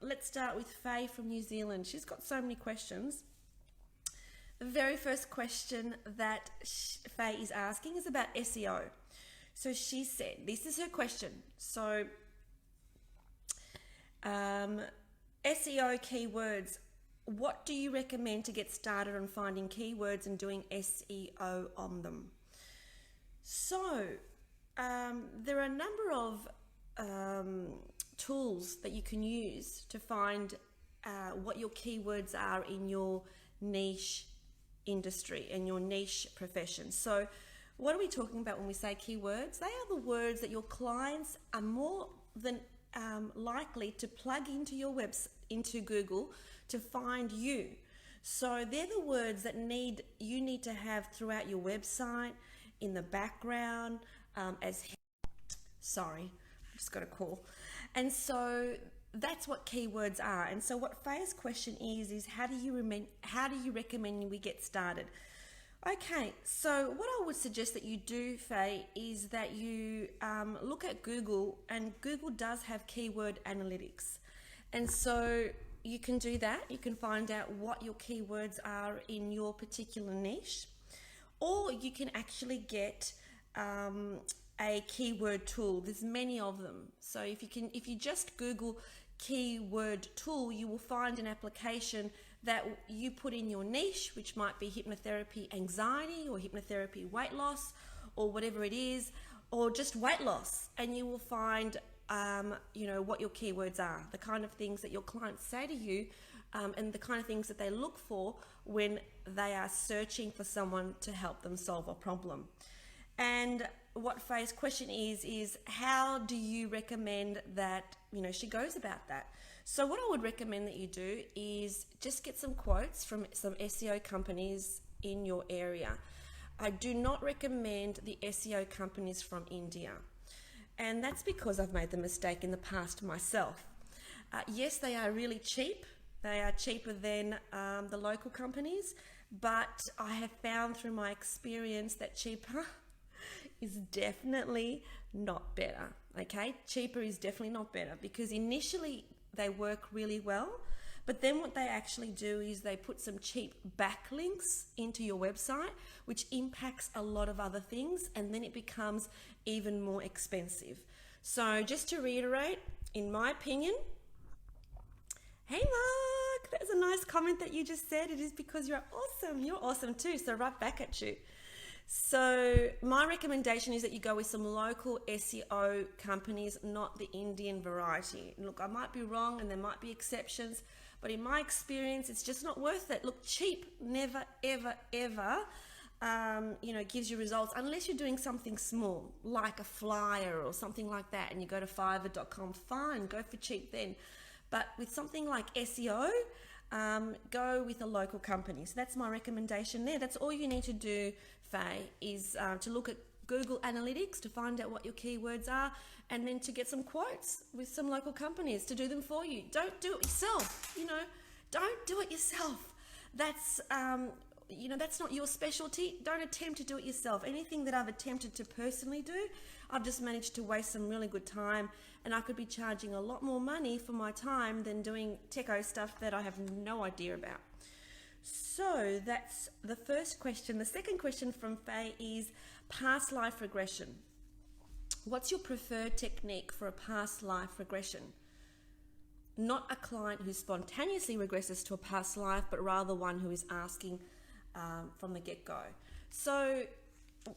let's start with Faye from New Zealand. She's got so many questions. The very first question that Faye is asking is about SEO. So she said, this is her question. So SEO keywords, what do you recommend to get started on finding keywords and doing SEO on them? So there are a number of tools that you can use to find what your keywords are in your niche industry and your niche profession. So what are we talking about when we say keywords? They are the words that your clients are more than likely to plug into your into Google to find you. So they're the words that you need to have throughout your website, in the background, sorry, I just got a call. And so that's what keywords are. And so what Faye's question is how do you recommend we get started? Okay, so what I would suggest that you do, Faye, is that you look at Google, and Google does have keyword analytics. And so you can do that. You can find out what your keywords are in your particular niche, or you can actually get a keyword tool. There's many of them. So if you just Google keyword tool, you will find an application that you put in your niche, which might be hypnotherapy anxiety or hypnotherapy weight loss or whatever it is, or just weight loss, and you will find what your keywords are, the kind of things that your clients say to you, and the kind of things that they look for when they are searching for someone to help them solve a problem. And what Faye's question is how do you recommend that she goes about that? So what I would recommend that you do is just get some quotes from some SEO companies in your area. I do not recommend the SEO companies from India, and that's because I've made the mistake in the past myself. Yes, they are really cheap. They are cheaper than the local companies, but I have found through my experience that cheaper is definitely not better. Okay, cheaper is definitely not better, because initially they work really well, but then what they actually do is they put some cheap backlinks into your website, which impacts a lot of other things, and then it becomes even more expensive. So just to reiterate, in my opinion, hey Mark, that's a nice comment that you just said. It is because you're awesome. You're awesome too, so right back at you. So my recommendation is that you go with some local SEO companies, not the Indian variety. Look, I might be wrong and there might be exceptions, but in my experience, it's just not worth it. Look, cheap never, ever, ever, gives you results unless you're doing something small, like a flyer or something like that, and you go to fiverr.com, fine, go for cheap then. But with something like SEO, go with a local company. So that's my recommendation there. That's all you need to do, Faye, is to look at Google Analytics to find out what your keywords are, and then to get some quotes with some local companies to do them for you. Don't do it yourself. Don't do it yourself. That's that's not your specialty. Don't attempt to do it yourself. Anything that I've attempted to personally do, I've just managed to waste some really good time, and I could be charging a lot more money for my time than doing techo stuff that I have no idea about. So that's the first question. The second question from Faye is past life regression. What's your preferred technique for a past life regression? Not a client who spontaneously regresses to a past life, but rather one who is asking from the get-go. So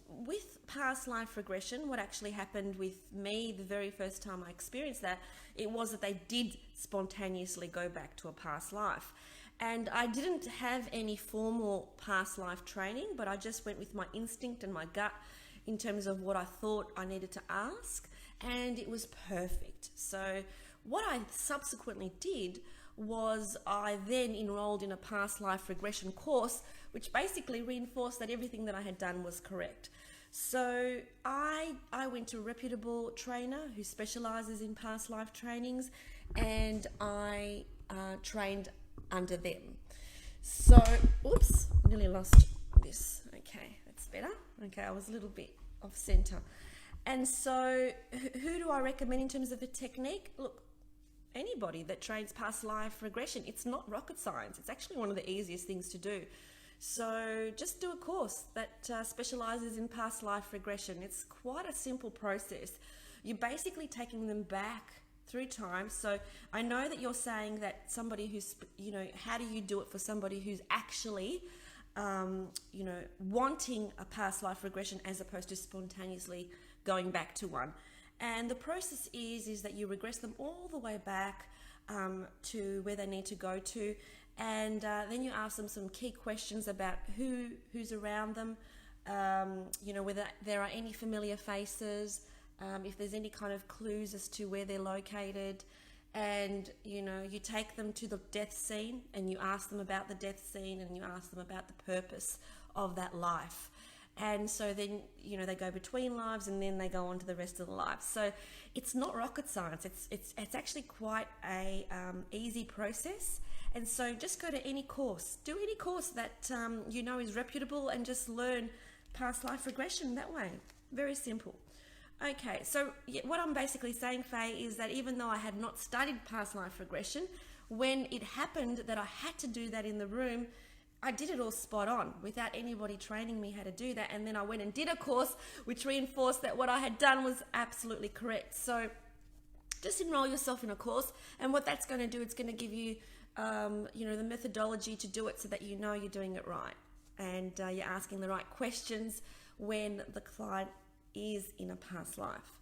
with past life regression, what actually happened with me the very first time I experienced that, it was that they did spontaneously go back to a past life. And I didn't have any formal past life training, but I just went with my instinct and my gut in terms of what I thought I needed to ask, and it was perfect. So what I subsequently did was I then enrolled in a past life regression course, which basically reinforced that everything that I had done was correct. So I went to a reputable trainer who specializes in past life trainings, and I trained under them. So, oops, nearly lost this. Okay, that's better. Okay, I was a little bit off center. And so who do I recommend in terms of a technique? Look, anybody that trains past life regression. It's not rocket science. It's actually one of the easiest things to do. So just do a course that specializes in past life regression. It's quite a simple process. You're basically taking them back through time. So I know that you're saying that somebody who's, how do you do it for somebody who's actually, wanting a past life regression as opposed to spontaneously going back to one. And the process is that you regress them all the way back to where they need to go to. And then you ask them some key questions about who's around them, whether there are any familiar faces, if there's any kind of clues as to where they're located. And, you take them to the death scene and you ask them about the death scene and you ask them about the purpose of that life. And so then, they go between lives and then they go on to the rest of the life. So it's not rocket science. It's actually quite a easy process. And so just go to any course. Do any course that is reputable and just learn past life regression that way. Very simple. Okay, so what I'm basically saying, Faye, is that even though I had not studied past life regression, when it happened that I had to do that in the room, I did it all spot on without anybody training me how to do that. And then I went and did a course which reinforced that what I had done was absolutely correct. So just enroll yourself in a course, and what that's going to do, it's going to give you the methodology to do it so that you're doing it right, and you're asking the right questions when the client is in a past life.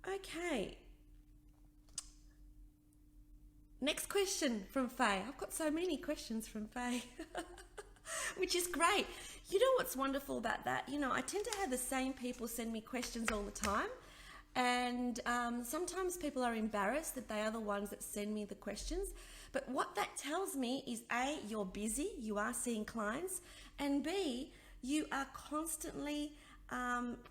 Okay. Next question from Faye. I've got so many questions from Faye, which is great. You know what's wonderful about that? I tend to have the same people send me questions all the time. And sometimes people are embarrassed that they are the ones that send me the questions. But what that tells me is A, you're busy, you are seeing clients, and B, you are constantly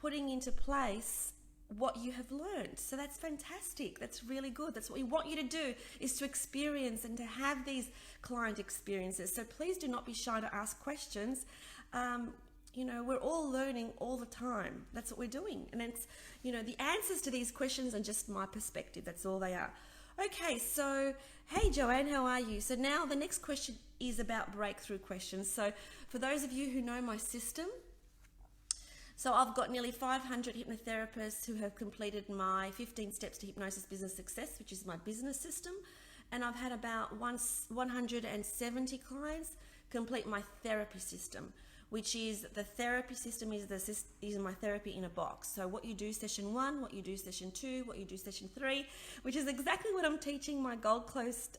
putting into place what you have learned. So that's fantastic. That's really good. That's what we want you to do, is to experience and to have these client experiences. So please do not be shy to ask questions. We're all learning all the time. That's what we're doing. And it's, the answers to these questions are just my perspective. That's all they are. Okay, so, hey Joanne, how are you? So now the next question is about breakthrough questions. So for those of you who know my system, so I've got nearly 500 hypnotherapists who have completed my 15 Steps to Hypnosis Business Success, which is my business system. And I've had about 170 clients complete my therapy system, which is the therapy system is my therapy in a box. So what you do session 1, what you do session 2, what you do session 3, which is exactly what I'm teaching my Gold Coast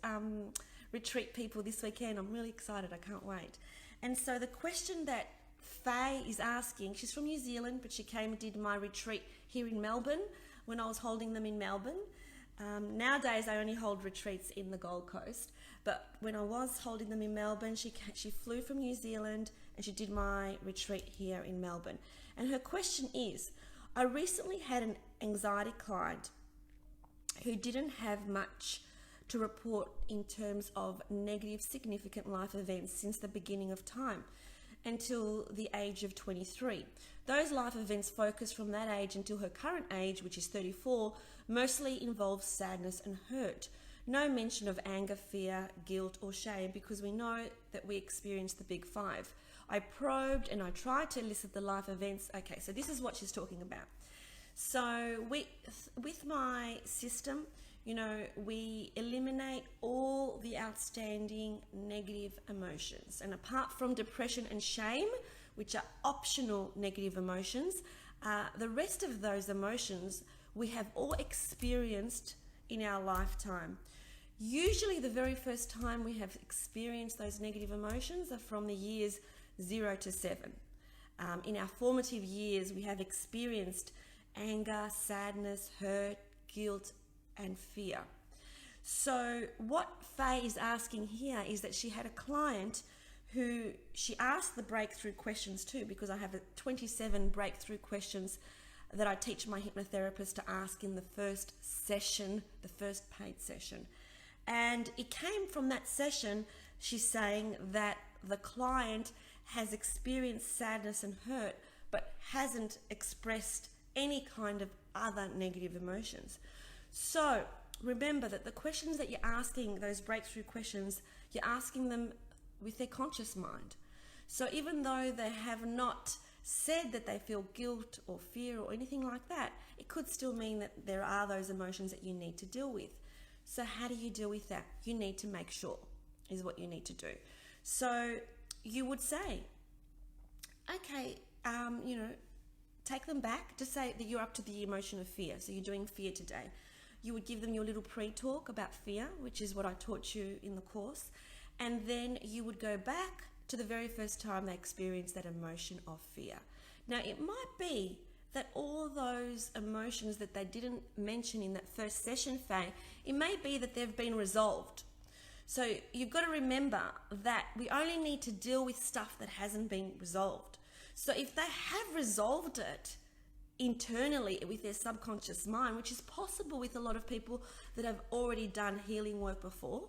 retreat people this weekend. I'm really excited. I can't wait. And so the question that Faye is asking, she's from New Zealand, but she came and did my retreat here in Melbourne when I was holding them in Melbourne. Nowadays, I only hold retreats in the Gold Coast, but when I was holding them in Melbourne, she flew from New Zealand and she did my retreat here in Melbourne. And her question is, I recently had an anxiety client who didn't have much to report in terms of negative significant life events since the beginning of time until the age of 23. Those life events focused from that age until her current age, which is 34, mostly involve sadness and hurt. No mention of anger, fear, guilt, or shame, because we know that we experience the big five. I probed and I tried to elicit the life events. Okay, so this is what she's talking about. So with my system, we eliminate all the outstanding negative emotions. And apart from depression and shame, which are optional negative emotions, the rest of those emotions we have all experienced in our lifetime. Usually the very first time we have experienced those negative emotions are from the years 0 to 7. In our formative years, we have experienced anger, sadness, hurt, guilt, and fear. So what Faye is asking here is that she had a client who she asked the breakthrough questions to, because I have 27 breakthrough questions that I teach my hypnotherapists to ask in the first session, the first paid session. And it came from that session, she's saying that the client has experienced sadness and hurt, but hasn't expressed any kind of other negative emotions. So remember that the questions that you're asking, those breakthrough questions, you're asking them with their conscious mind. So even though they have not said that they feel guilt or fear or anything like that, it could still mean that there are those emotions that you need to deal with. So how do you deal with that? You need to make sure, is what you need to do. So you would say, okay, take them back. Just say that you're up to the emotion of fear. So you're doing fear today. You would give them your little pre-talk about fear, which is what I taught you in the course. And then you would go back to the very first time they experienced that emotion of fear. Now, it might be that all those emotions that they didn't mention in that first session, Faye, it may be that they've been resolved. So you've got to remember that we only need to deal with stuff that hasn't been resolved. So if they have resolved it internally with their subconscious mind, which is possible with a lot of people that have already done healing work before,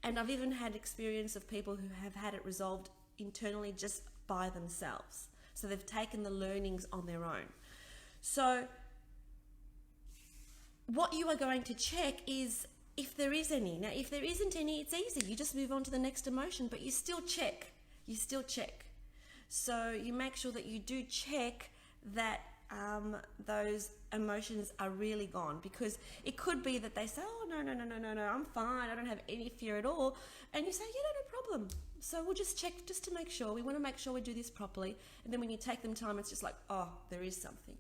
and I've even had experience of people who have had it resolved internally just by themselves. So they've taken the learnings on their own. So what you are going to check is if there is any. Now, if there isn't any, it's easy. You just move on to the next emotion, but you still check. So you make sure that you do check that those emotions are really gone, because it could be that they say, oh, no, I'm fine. I don't have any fear at all. And you say, no problem. So we'll just check just to make sure. We want to make sure we do this properly. And then when you take them time, it's just like, oh, there is something.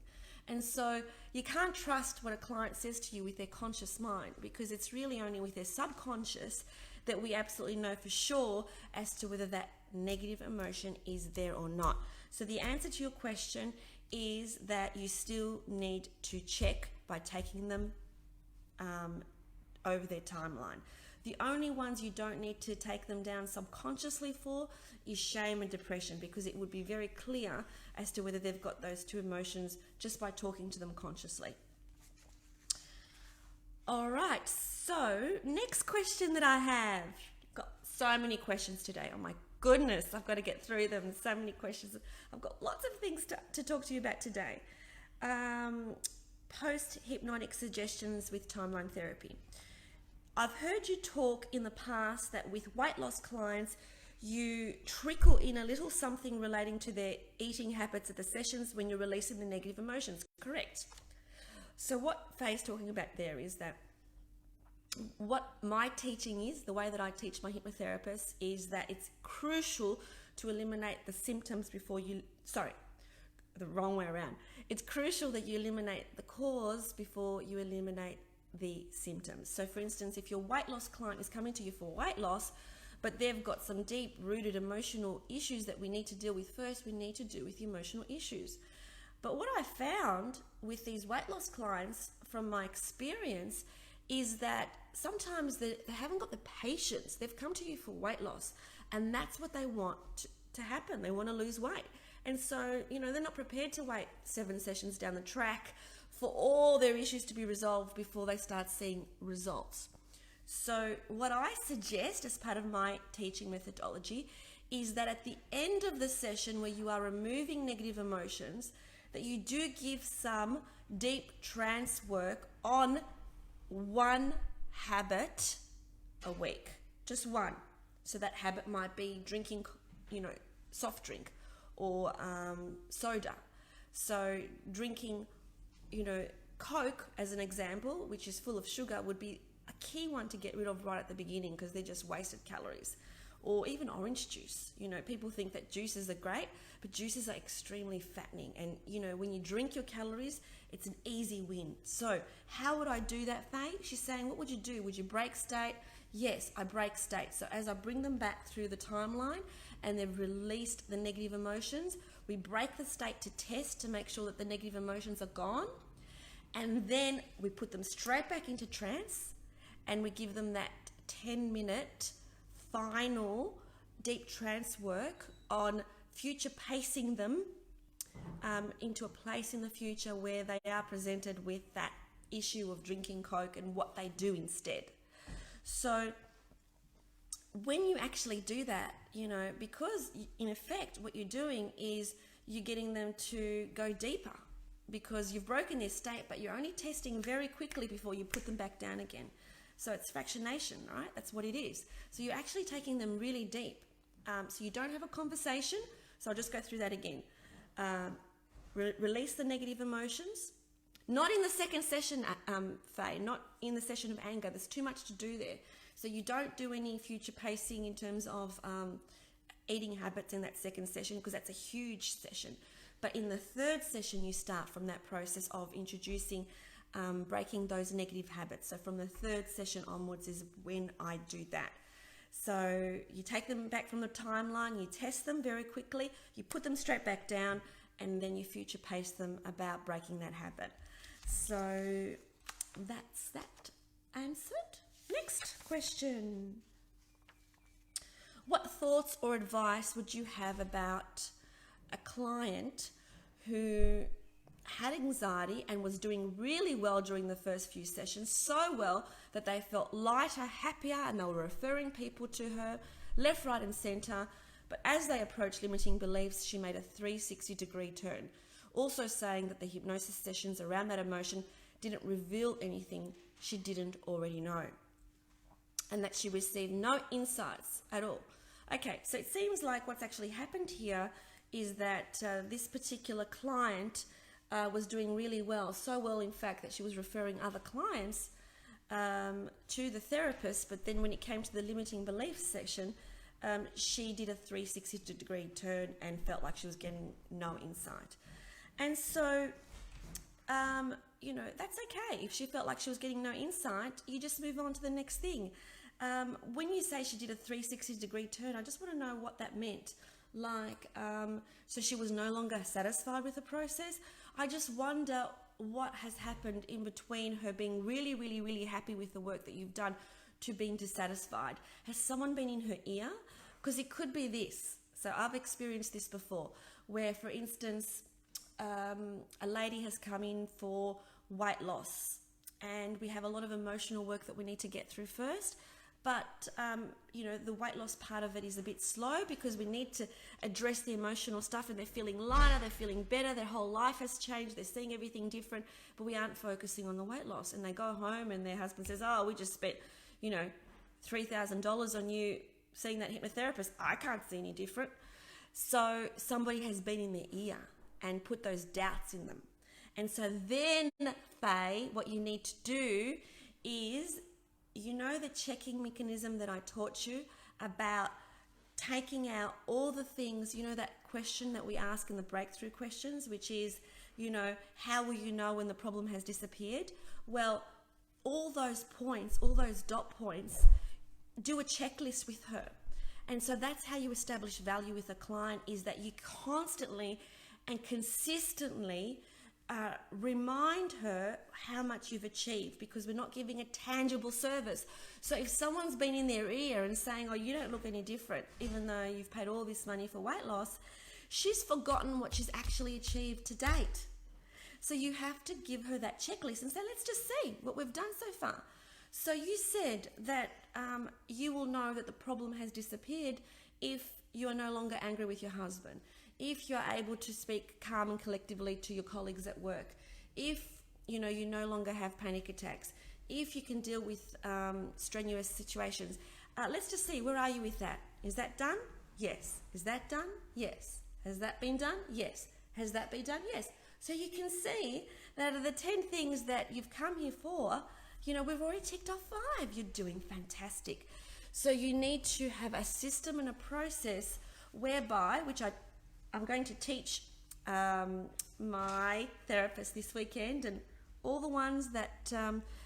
And so you can't trust what a client says to you with their conscious mind, because it's really only with their subconscious that we absolutely know for sure as to whether that negative emotion is there or not. So the answer to your question is that you still need to check by taking them over their timeline. The only ones you don't need to take them down subconsciously for is shame and depression, because it would be very clear as to whether they've got those two emotions just by talking to them consciously. All right, so next question that I have. Got so many questions today. Oh my goodness, I've got to get through them. So many questions. I've got lots of things to talk to you about today. Post-hypnotic suggestions with timeline therapy. I've heard you talk in the past that with weight loss clients, you trickle in a little something relating to their eating habits at the sessions when you're releasing the negative emotions, correct? So what Faye's talking about there is that what my teaching is, the way that I teach my hypnotherapists, is that it's crucial to eliminate the symptoms before you, the wrong way around. It's crucial that you eliminate the cause before you eliminate the symptoms. So for instance, if your weight loss client is coming to you for weight loss, but they've got some deep rooted emotional issues that we need to deal with first, we need to deal with the emotional issues. But what I found with these weight loss clients from my experience is that sometimes they haven't got the patience. They've come to you for weight loss, and that's what they want to happen. They want to lose weight. And so, they're not prepared to wait 7 sessions down the track for all their issues to be resolved before they start seeing results. So what I suggest as part of my teaching methodology is that at the end of the session, where you are removing negative emotions, that you do give some deep trance work on one habit a week, just one. So that habit might be drinking, soft drink or soda. So drinking, Coke, as an example, which is full of sugar, would be a key one to get rid of right at the beginning, because they're just wasted calories. Or even orange juice. People think that juices are great, but juices are extremely fattening. And, when you drink your calories, it's an easy win. So how would I do that, Faye? She's saying, what would you do? Would you break state? Yes, I break state. So as I bring them back through the timeline and they've released the negative emotions, we break the state to test to make sure that the negative emotions are gone. And then we put them straight back into trance, and we give them that 10-minute final deep trance work on future pacing them into a place in the future where they are presented with that issue of drinking Coke and what they do instead. So when you actually do that, because in effect what you're doing is you're getting them to go deeper. because you've broken their state, but you're only testing very quickly before you put them back down again. So it's fractionation, right? That's what it is. So you're actually taking them really deep. So you don't have a conversation. So I'll just go through that again. Release the negative emotions. Not in the second session, Faye, not in the session of anger. There's too much to do there. So you don't do any future pacing in terms of eating habits in that second session, because that's a huge session. But in the third session, you start from that process of introducing, breaking those negative habits. So from the third session onwards is when I do that. So you take them back from the timeline, you test them very quickly, you put them straight back down, and then you future pace them about breaking that habit. So that's that answered. Next question. What thoughts or advice would you have about a client who had anxiety and was doing really well during the first few sessions, so well that they felt lighter, happier, and they were referring people to her left, right, and center. But as they approached limiting beliefs, she made a 360-degree turn, also saying that the hypnosis sessions around that emotion didn't reveal anything she didn't already know, and that she received no insights at all. Okay, so it seems like what's actually happened here is that this particular client was doing really well, so well in fact that she was referring other clients to the therapist, but then when it came to the limiting beliefs section, she did a 360-degree turn and felt like she was getting no insight. And so, that's okay. If she felt like she was getting no insight, you just move on to the next thing. When you say she did a 360-degree turn, I just want to know what that meant. So she was no longer satisfied with the process. I just wonder what has happened in between her being really, really, really happy with the work that you've done to being dissatisfied. Has someone been in her ear? Because it could be this. So I've experienced this before, where, for instance, a lady has come in for weight loss, and we have a lot of emotional work that we need to get through first. But, the weight loss part of it is a bit slow because we need to address the emotional stuff, and they're feeling lighter, they're feeling better, their whole life has changed, they're seeing everything different, but we aren't focusing on the weight loss. And they go home and their husband says, oh, we just spent, $3,000 on you seeing that hypnotherapist. I can't see any different. So somebody has been in their ear and put those doubts in them. And so then, Faye, what you need to do is, the checking mechanism that I taught you about taking out all the things, that question that we ask in the breakthrough questions, which is, how will you know when the problem has disappeared? Well, all those points, all those dot points, do a checklist with her. And so that's how you establish value with a client, is that you constantly and consistently remind her how much you've achieved, because we're not giving a tangible service. So if someone's been in their ear and saying, oh, you don't look any different, even though you've paid all this money for weight loss, she's forgotten what she's actually achieved to date. So you have to give her that checklist and say, let's just see what we've done so far. So you said that you will know that the problem has disappeared if you are no longer angry with your husband, if you're able to speak calm and collectively to your colleagues at work, if you no longer have panic attacks, if you can deal with strenuous situations. Let's just see, where are you with that? Is that done? Yes. Is that done? Yes. Has that been done? Yes. Has that been done? Yes. So you can see that of the 10 things that you've come here for, we've already ticked off 5. You're doing fantastic. So you need to have a system and a process whereby, which I'm going to teach my therapist this weekend, and all the ones that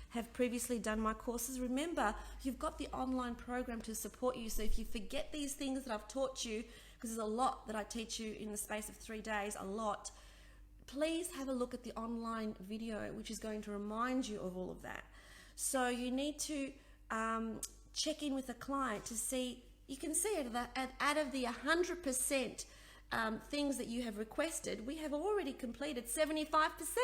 have previously done my courses. Remember, you've got the online program to support you. So if you forget these things that I've taught you, because there's a lot that I teach you in the space of 3 days, a lot, please have a look at the online video, which is going to remind you of all of that. So you need to check in with the client to see, you can see it, out of the 100% things that you have requested, we have already completed 75%.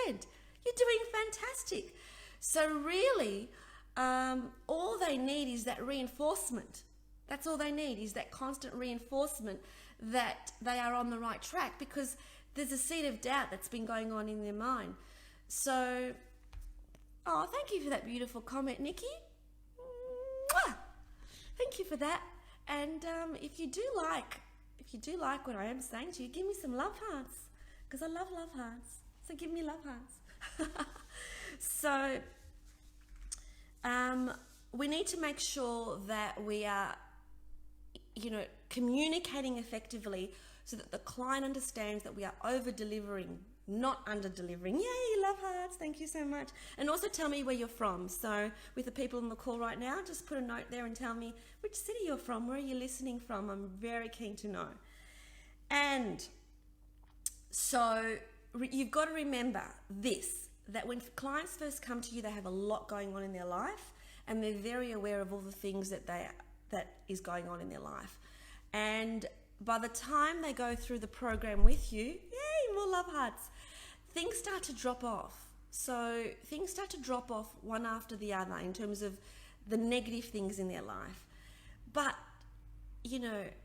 You're doing fantastic. So really, all they need is that reinforcement. That's all they need, is that constant reinforcement that they are on the right track, because there's a seed of doubt that's been going on in their mind. So, oh, thank you for that beautiful comment, Nikki. Mwah! Thank you for that. And if you do like what I am saying to you, give me some love hearts, because I love love hearts. So give me love hearts. So we need to make sure that we are, communicating effectively so that the client understands that we are over-delivering, not under-delivering. Yay, love hearts, thank you so much. And also tell me where you're from. So with the people on the call right now, just put a note there and tell me which city you're from, where are you listening from? I'm very keen to know. And so you've got to remember this, that when clients first come to you, they have a lot going on in their life, and they're very aware of all the things that is going on in their life. And by the time they go through the program with you, yay, more love hearts, things start to drop off. So things start to drop off one after the other in terms of the negative things in their life. But,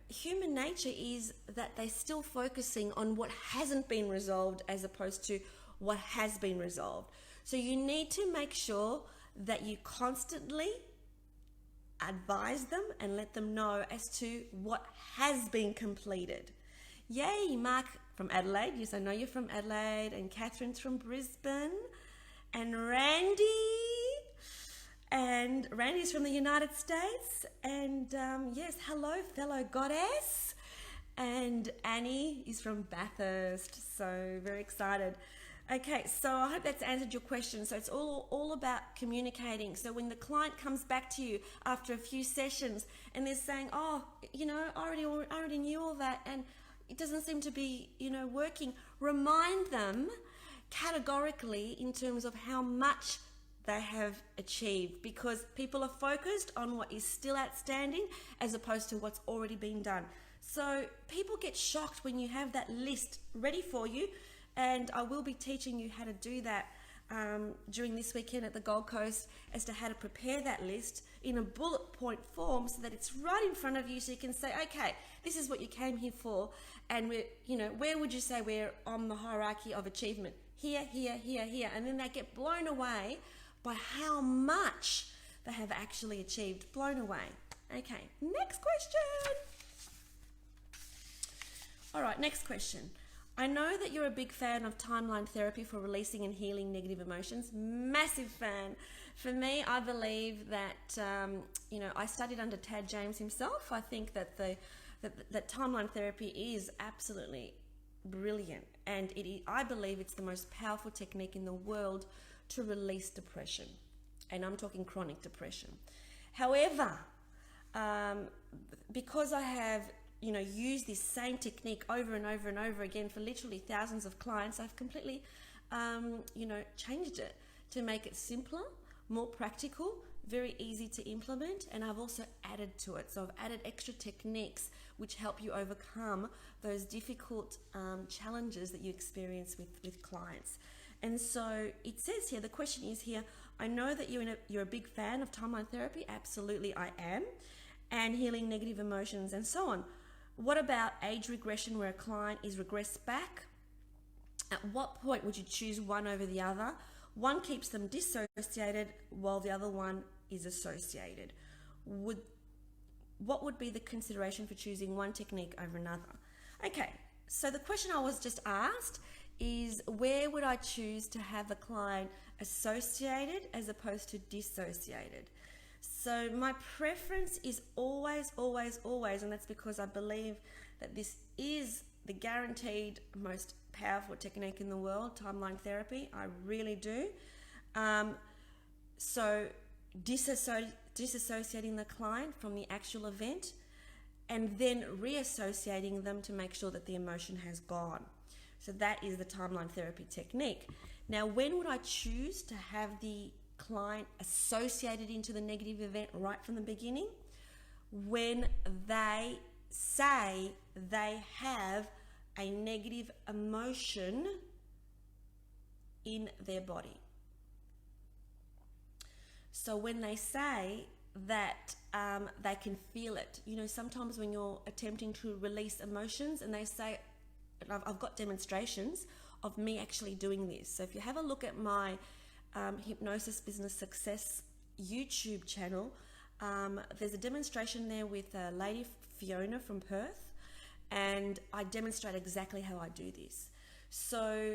human nature is that they're still focusing on what hasn't been resolved as opposed to what has been resolved. So you need to make sure that you constantly advise them and let them know as to what has been completed. Yay, Mark from Adelaide. Yes, I know you're from Adelaide. And Catherine's from Brisbane. And Randy's from the United States. And yes, hello, fellow goddess. And Annie is from Bathurst. So very excited. Okay, so I hope that's answered your question. So it's all about communicating. So when the client comes back to you after a few sessions and they're saying, oh, I already knew all that and it doesn't seem to be, working, remind them categorically in terms of how much they have achieved, because people are focused on what is still outstanding as opposed to what's already been done. So people get shocked when you have that list ready for you. And I will be teaching you how to do that during this weekend at the Gold Coast, as to how to prepare that list in a bullet point form so that it's right in front of you, so you can say, okay, this is what you came here for, and where would you say we're on the hierarchy of achievement? Here, here, here, here. And then they get blown away by how much they have actually achieved. Blown away. Okay, next question. All right, next question. I know that you're a big fan of timeline therapy for releasing and healing negative emotions. Massive fan. For me, I believe that, I studied under Tad James himself. I think that that timeline therapy is absolutely brilliant. And I believe it's the most powerful technique in the world to release depression. And I'm talking chronic depression. However, because I have use this same technique over and over and over again for literally thousands of clients, I've completely, changed it to make it simpler, more practical, very easy to implement, and I've also added to it. So I've added extra techniques which help you overcome those difficult challenges that you experience with clients. And so it says here, the question is here, I know that you're a big fan of timeline therapy. Absolutely, I am. And healing negative emotions and so on. What about age regression, where a client is regressed back? At what point would you choose one over the other? One keeps them dissociated while the other one is associated. What would be the consideration for choosing one technique over another? Okay, so the question I was just asked is, where would I choose to have a client associated as opposed to dissociated? So my preference is always, always, always, and that's because I believe that this is the guaranteed most powerful technique in the world, timeline therapy. I really do. So disassociating the client from the actual event and then reassociating them to make sure that the emotion has gone. So that is the timeline therapy technique. Now, when would I choose to have the client associated into the negative event right from the beginning? When they say they have a negative emotion in their body. So when they say that they can feel it, sometimes when you're attempting to release emotions and they say, I've got demonstrations of me actually doing this. So if you have a look at my Hypnosis Business Success YouTube channel, there's a demonstration there with lady Fiona from Perth, and I demonstrate exactly how I do this. So,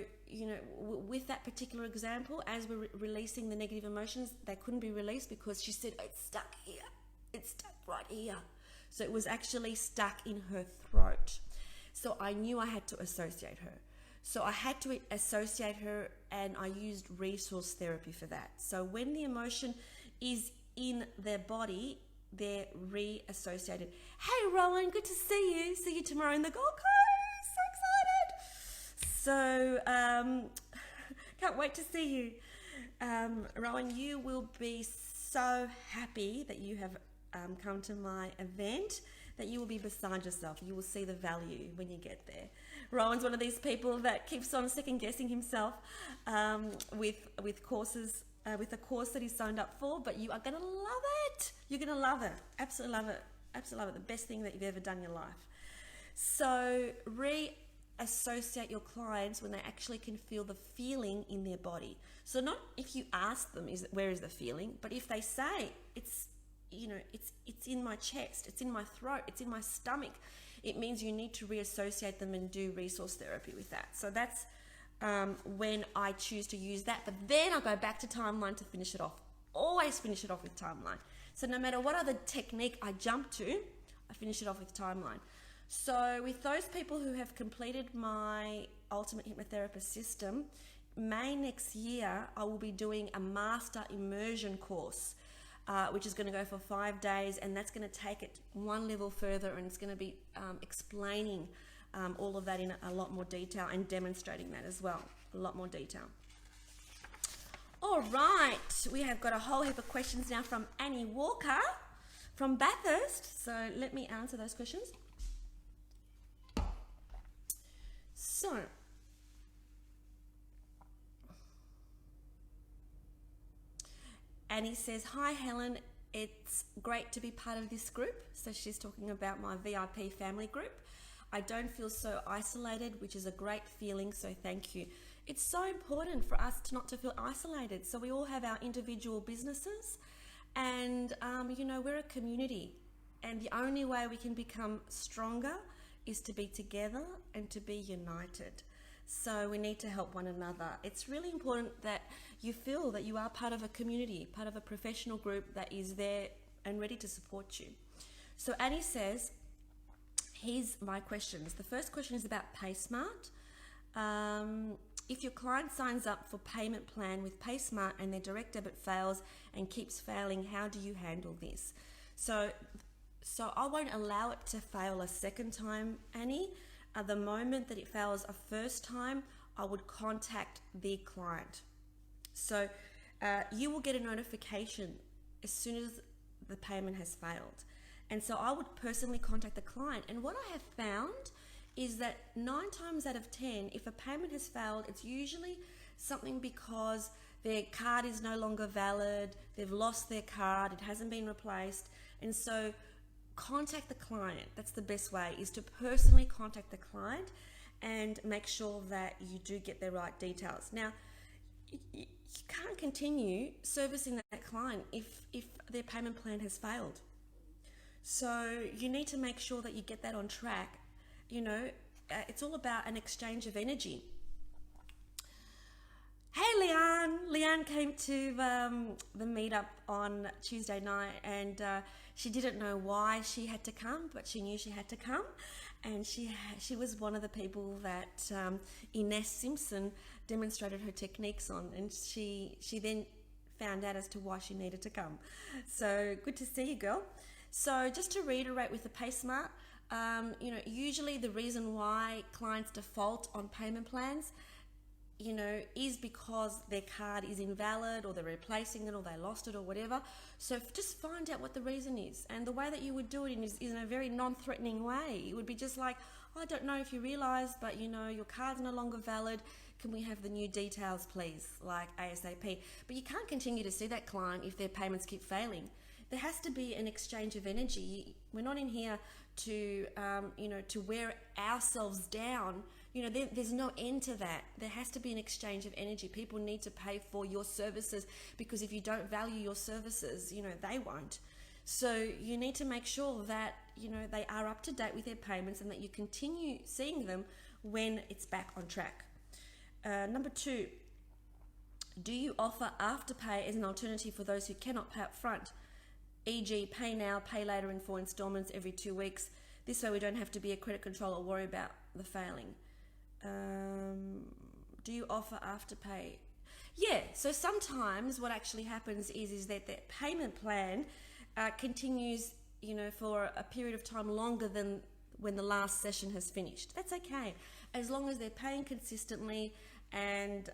with that particular example, as we're releasing the negative emotions, they couldn't be released because she said, it's stuck here. It's stuck right here. So it was actually stuck in her throat. So I knew I had to associate her. So I had to associate her, and I used resource therapy for that. So when the emotion is in their body, they're reassociated. Hey, Rowan, good to see you. See you tomorrow in the Gold Coast. So excited. So can't wait to see you. Rowan, you will be so happy that you have come to my event, that you will be beside yourself. You will see the value when you get there. Rowan's one of these people that keeps on second guessing himself with courses, with the course that he signed up for, but you are going to love it. You're going to love it. Absolutely love it. Absolutely love it. The best thing that you've ever done in your life. So reassociate your clients when they actually can feel the feeling in their body. So not if you ask them, where is the feeling, but if they say it's in my chest, it's in my throat, it's in my stomach, it means you need to reassociate them and do resource therapy with that. So that's when I choose to use that. But then I go back to timeline to finish it off. Always finish it off with timeline. So no matter what other technique I jump to, I finish it off with timeline. So with those people who have completed my Ultimate Hypnotherapist System, May next year, I will be doing a master immersion course, which is going to go for 5 days, and that's going to take it one level further, and it's going to be explaining all of that in a lot more detail and demonstrating that as well, a lot more detail. All right, we have got a whole heap of questions now from Annie Walker from Bathurst, so let me answer those questions. So, Annie says, hi Helen, it's great to be part of this group. So she's talking about my VIP family group. I don't feel so isolated, which is a great feeling, so thank you. It's so important for us not to feel isolated. So we all have our individual businesses, and we're a community, and the only way we can become stronger is to be together and to be united. So we need to help one another. It's really important that you feel that you are part of a community, part of a professional group that is there and ready to support you. So Annie says, here's my questions. The first question is about PaySmart. If your client signs up for payment plan with PaySmart and their direct debit fails and keeps failing, how do you handle this? So I won't allow it to fail a second time, Annie. The moment that it fails a first time, I would contact the client. So you will get a notification as soon as the payment has failed. And so I would personally contact the client. And what I have found is that 9 times out of 10, if a payment has failed, it's usually something because their card is no longer valid, they've lost their card, it hasn't been replaced. And so contact the client. That's the best way, is to personally contact the client and make sure that you do get the right details. Now, you can't continue servicing that client if their payment plan has failed. So you need to make sure that you get that on track. It's all about an exchange of energy. Hey, Leanne. Leanne came to the meetup on Tuesday night, and she didn't know why she had to come, but she knew she had to come. And she was one of the people that Ines Simpson demonstrated her techniques on, and she then found out as to why she needed to come. So good to see you, girl. So just to reiterate with the PaySmart, usually the reason why clients default on payment plans, is because their card is invalid, or they're replacing it, or they lost it, or whatever. So just find out what the reason is. And the way that you would do it is in a very non-threatening way. It would be just like, I don't know if you realise, but your card's no longer valid. Can we have the new details, please? Like ASAP. But you can't continue to see that client if their payments keep failing. There has to be an exchange of energy. We're not in here to, to wear ourselves down. there's no end to that. There has to be an exchange of energy. People need to pay for your services, because if you don't value your services, they won't. So you need to make sure that, they are up to date with their payments, and that you continue seeing them when it's back on track. Number 2, do you offer afterpay as an alternative for those who cannot pay up front? E.g., pay now, pay later in 4 installments every 2 weeks. This way we don't have to be a credit control or worry about the failing. Do you offer afterpay? Yeah, so sometimes what actually happens is that the payment plan continues, for a period of time longer than when the last session has finished. That's okay, as long as they're paying consistently and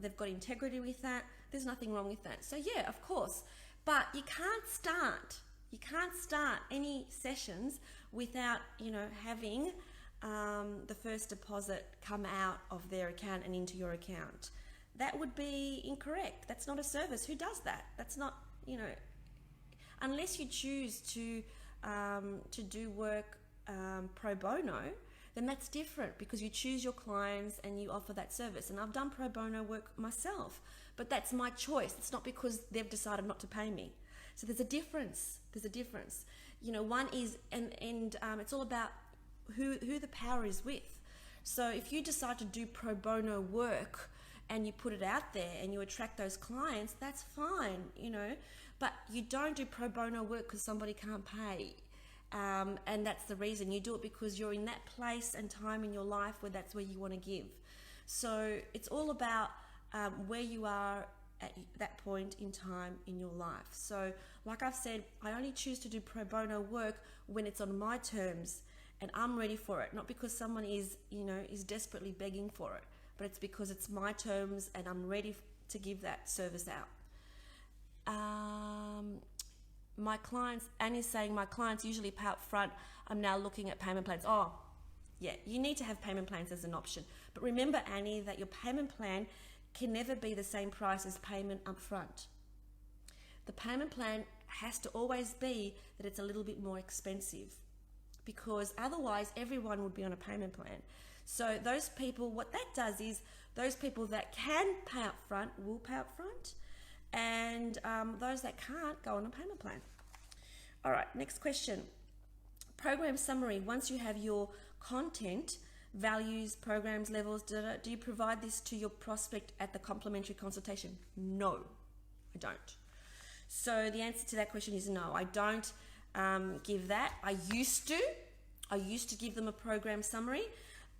they've got integrity with that. There's nothing wrong with that. So yeah, of course, but you can't start any sessions without having the first deposit come out of their account and into your account. That would be incorrect. That's not a service. Who does that? That's not, unless you choose to do work pro bono, then that's different, because you choose your clients and you offer that service. And I've done pro bono work myself, but that's my choice. It's not because they've decided not to pay me. So there's a difference. One is, and it's all about who the power is with. So if you decide to do pro bono work and you put it out there and you attract those clients, that's fine, but you don't do pro bono work because somebody can't pay. And that's the reason. You do it because you're in that place and time in your life where that's where you want to give. So it's all about where you are at that point in time in your life. So like I've said, I only choose to do pro bono work when it's on my terms and I'm ready for it, not because someone is desperately begging for it, but it's because it's my terms and I'm ready to give that service out. My clients, Annie's saying, my clients usually pay up front. I'm now looking at payment plans. Oh, yeah, you need to have payment plans as an option. But remember, Annie, that your payment plan can never be the same price as payment up front. The payment plan has to always be that it's a little bit more expensive, because otherwise everyone would be on a payment plan. So those people, what that does is those people that can pay up front will pay up front, and those that can't go on a payment plan. All right, next question. Program summary. Once you have your content, values, programs, levels, do you provide this to your prospect at the complimentary consultation? No, I don't. So the answer to that question is no, I don't give that. I used to give them a program summary,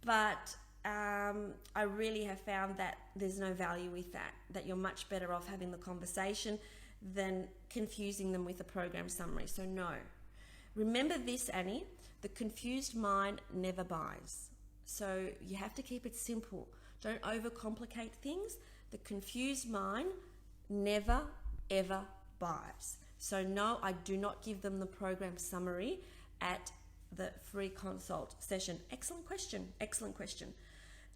but I really have found that there's no value with that you're much better off having the conversation than confusing them with a program summary. So no. Remember this, Annie, the confused mind never buys. So you have to keep it simple. Don't overcomplicate things. The confused mind never, ever buys. So no, I do not give them the program summary at the free consult session. Excellent question.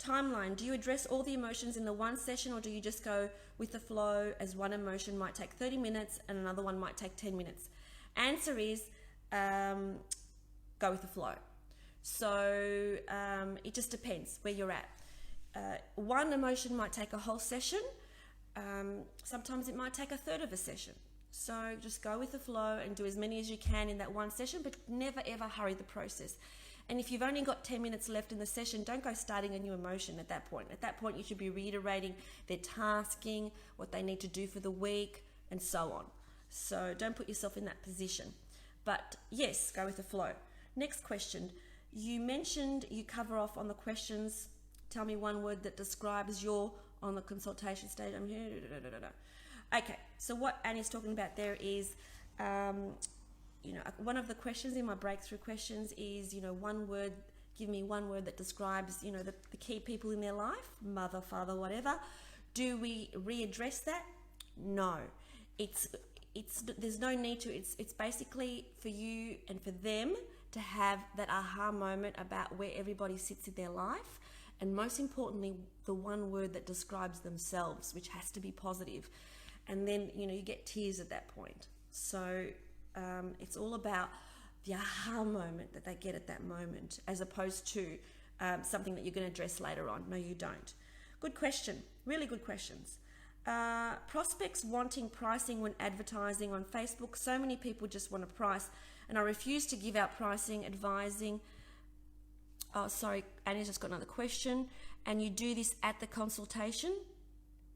Timeline. Do you address all the emotions in the one session, or do you just go with the flow, as one emotion might take 30 minutes and another one might take 10 minutes? Answer is go with the flow. So it just depends where you're at. One emotion might take a whole session. Sometimes it might take a third of a session. So just go with the flow and do as many as you can in that one session, but never ever hurry the process. And if you've only got 10 minutes left in the session, don't go starting a new emotion at that point. At that point, you should be reiterating their tasking, what they need to do for the week, and so on. So don't put yourself in that position. But yes, go with the flow. Next question. You mentioned you cover off on the questions. Tell me one word that describes your on the consultation stage. I'm here. Okay, so what Annie's talking about there is, one of the questions in my breakthrough questions is, one word, give me one word that describes, the key people in their life, mother, father, whatever. Do we readdress that? No. There's no need to. It's basically for you and for them to have that aha moment about where everybody sits in their life, and most importantly, the one word that describes themselves, which has to be positive. And then, you get tears at that point. So it's all about the aha moment that they get at that moment, as opposed to something that you're going to address later on. No, you don't. Good question. Really good questions. Prospects wanting pricing when advertising on Facebook. So many people just want a price, and I refuse to give out pricing, advising. Oh, sorry, Annie's just got another question. And you do this at the consultation?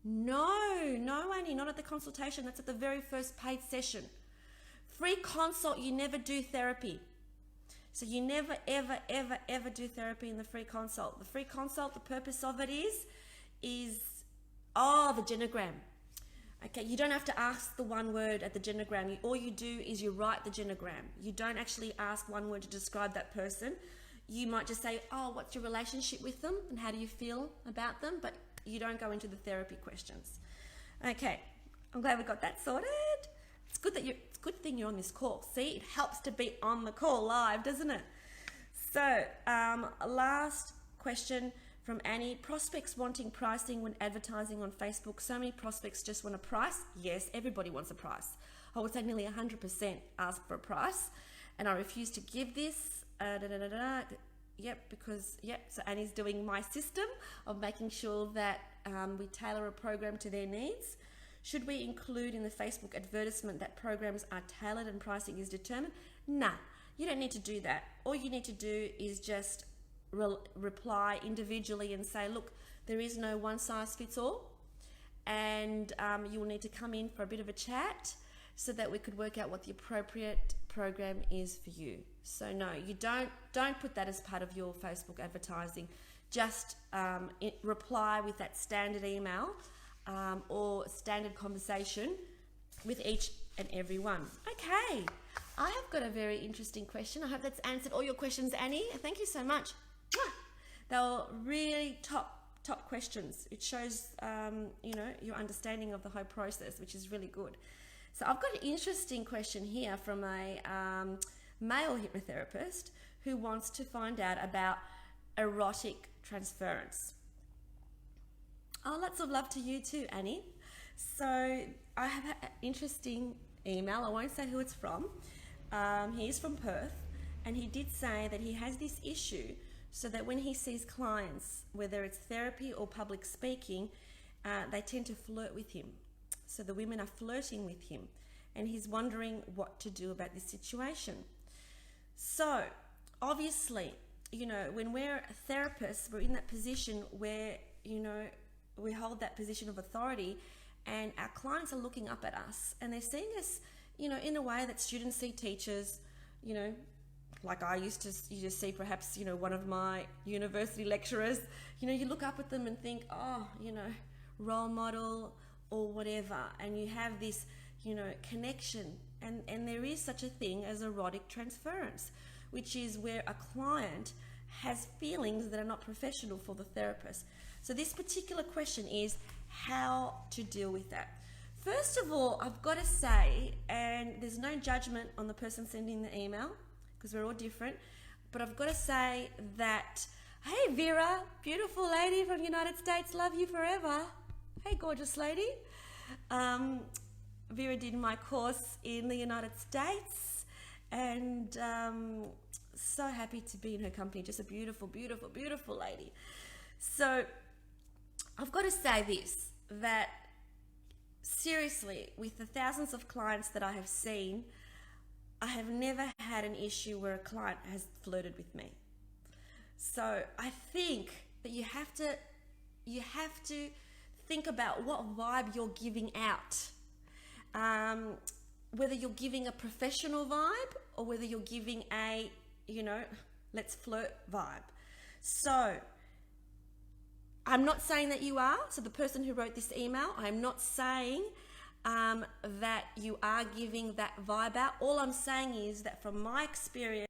No, Annie, not at the consultation. That's at the very first paid session. Free consult, you never do therapy. So you never, ever, ever, ever do therapy in the free consult. The free consult, the purpose of it is the genogram. Okay, you don't have to ask the one word at the genogram. All you do is you write the genogram. You don't actually ask one word to describe that person. You might just say, oh, what's your relationship with them and how do you feel about them? But you don't go into the therapy questions. Okay, I'm glad we got that sorted. It's good good thing you're on this call. See, it helps to be on the call live, doesn't it? So, last question from Annie. Prospects wanting pricing when advertising on Facebook. So many prospects just want a price. Yes, everybody wants a price. I would say nearly 100% ask for a price, and I refuse to give this. So Annie's doing my system of making sure that we tailor a program to their needs. Should we include in the Facebook advertisement that programs are tailored and pricing is determined? Nah, you don't need to do that. All you need to do is just reply individually and say, look, there is no one size fits all, and you will need to come in for a bit of a chat so that we could work out what the appropriate program is for you. So no, you don't put that as part of your Facebook advertising. Just reply with that standard email or standard conversation with each and every one. Okay, I have got a very interesting question. I hope that's answered all your questions, Annie. Thank you so much. They were really top questions. It shows your understanding of the whole process, which is really good. So I've got an interesting question here from a male hypnotherapist who wants to find out about erotic transference. Oh, lots of love to you too, Annie. So I have an interesting email. I won't say who it's from. He is from Perth, and he did say that he has this issue so that when he sees clients, whether it's therapy or public speaking, they tend to flirt with him. So the women are flirting with him, and he's wondering what to do about this situation. So obviously, when we're therapists, we're in that position where, we hold that position of authority, and our clients are looking up at us, and they're seeing us, in a way that students see teachers, like I used to see perhaps, one of my university lecturers. You look up at them and think, oh, role model or whatever, and you have this, connection, and there is such a thing as erotic transference, which is where a client has feelings that are not professional for the therapist. So this particular question is how to deal with that. First of all, I've got to say, and there's no judgment on the person sending the email, because we're all different, but I've got to say that, hey Vera, beautiful lady from the United States, love you forever. Hey gorgeous lady. Vera did my course in the United States, and so happy to be in her company. Just a beautiful, beautiful, beautiful lady. So I've got to say this, that seriously, with the thousands of clients that I have seen, I have never had an issue where a client has flirted with me. So I think that you have to think about what vibe you're giving out. Whether you're giving a professional vibe or whether you're giving a, let's flirt vibe. So I'm not saying that you are. So the person who wrote this email, I'm not saying that you are giving that vibe out. All I'm saying is that from my experience,